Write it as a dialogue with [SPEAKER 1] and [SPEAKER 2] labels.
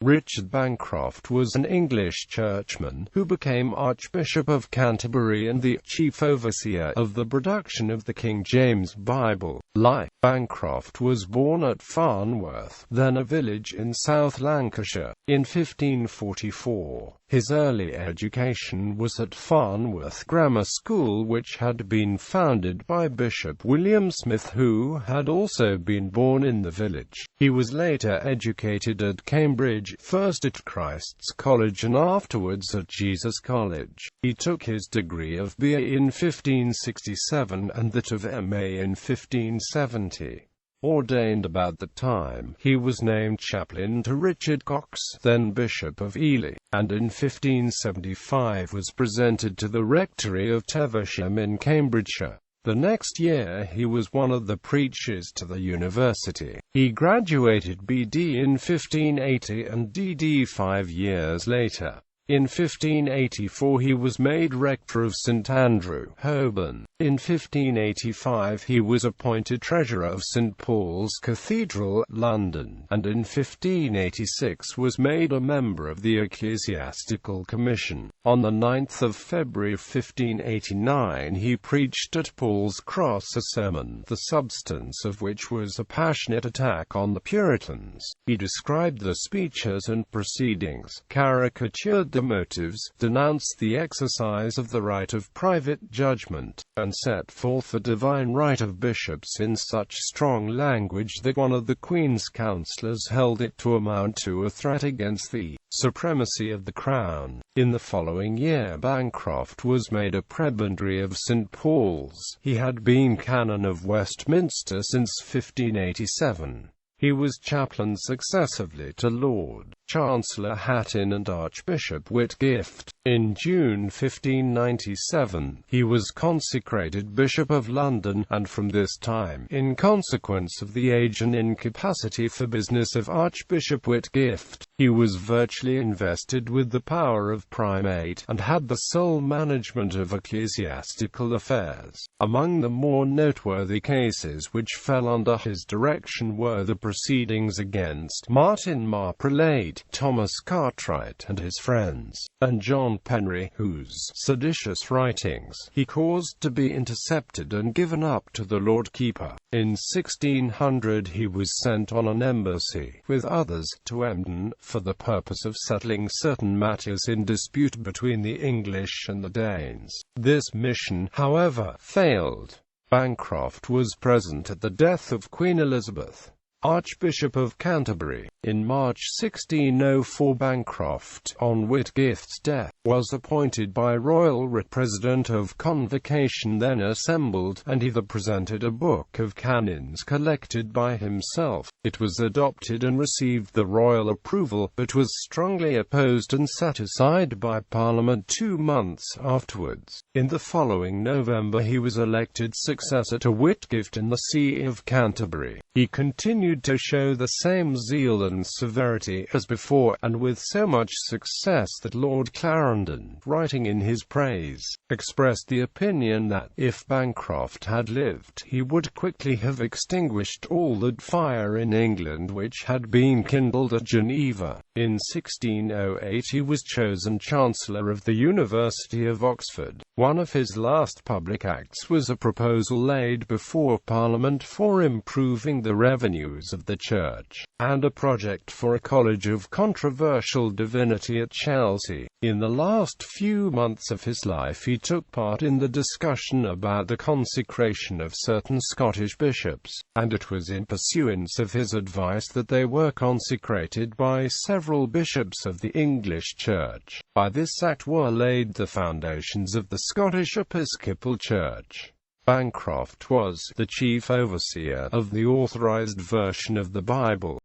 [SPEAKER 1] Richard Bancroft was an English churchman, who became Archbishop of Canterbury and the chief overseer of the production of the King James Bible. Life. Bancroft was born at Farnworth, then a village in South Lancashire, in 1544. His early education was at Farnworth Grammar School, which had been founded by Bishop William Smith, who had also been born in the village. He was later educated at Cambridge, first at Christ's College and afterwards at Jesus College. He took his degree of BA in 1567 and that of MA in 1570. Ordained about the time, he was named chaplain to Richard Cox, then Bishop of Ely, and in 1575 was presented to the rectory of Teversham in Cambridgeshire. The next year he was one of the preachers to the university. He graduated BD in 1580 and DD 5 years later. In 1584 he was made rector of St Andrew, Holborn. In 1585 he was appointed treasurer of St Paul's Cathedral, London, and in 1586 was made a member of the Ecclesiastical Commission. On the 9th of February 1589 he preached at Paul's Cross a sermon, the substance of which was a passionate attack on the Puritans. He described the speeches and proceedings, caricatured the motives, denounced the exercise of the right of private judgment, and set forth the divine right of bishops in such strong language that one of the Queen's counsellors held it to amount to a threat against the supremacy of the Crown. In the following year Bancroft was made a prebendary of St Paul's. He had been canon of Westminster since 1587. He was chaplain successively to Lord Chancellor Hatton and Archbishop Whitgift. In June 1597, he was consecrated Bishop of London, and from this time, in consequence of the age and incapacity for business of Archbishop Whitgift, he was virtually invested with the power of primate, and had the sole management of ecclesiastical affairs. Among the more noteworthy cases which fell under his direction were the proceedings against Martin Marr Prelate, Thomas Cartwright and his friends, and John Penry, whose seditious writings he caused to be intercepted and given up to the Lord Keeper. In 1600 he was sent on an embassy, with others, to Emden, for the purpose of settling certain matters in dispute between the English and the Danes. This mission, however, failed. Bancroft was present at the death of Queen Elizabeth, Archbishop of Canterbury. In March 1604 Bancroft, on Whitgift's death, was appointed by royal writ President of Convocation then assembled, and he presented a book of canons collected by himself. It was adopted and received the royal approval, but was strongly opposed and set aside by Parliament 2 months afterwards. In the following November he was elected successor to Whitgift in the See of Canterbury. He continued to show the same zeal and severity as before, and with so much success that Lord Clarendon, writing in his praise, expressed the opinion that, if Bancroft had lived, he would quickly have extinguished all that fire in England which had been kindled at Geneva. In 1608 he was chosen Chancellor of the University of Oxford. One of his last public acts was a proposal laid before Parliament for improving the revenues of the Church, and a project for a college of controversial divinity at Chelsea. In the last few months of his life he took part in the discussion about the consecration of certain Scottish bishops, and it was in pursuance of his advice that they were consecrated by several bishops of the English Church. By this act were laid the foundations of the Scottish Episcopal Church. Bancroft was the chief overseer of the authorized version of the Bible.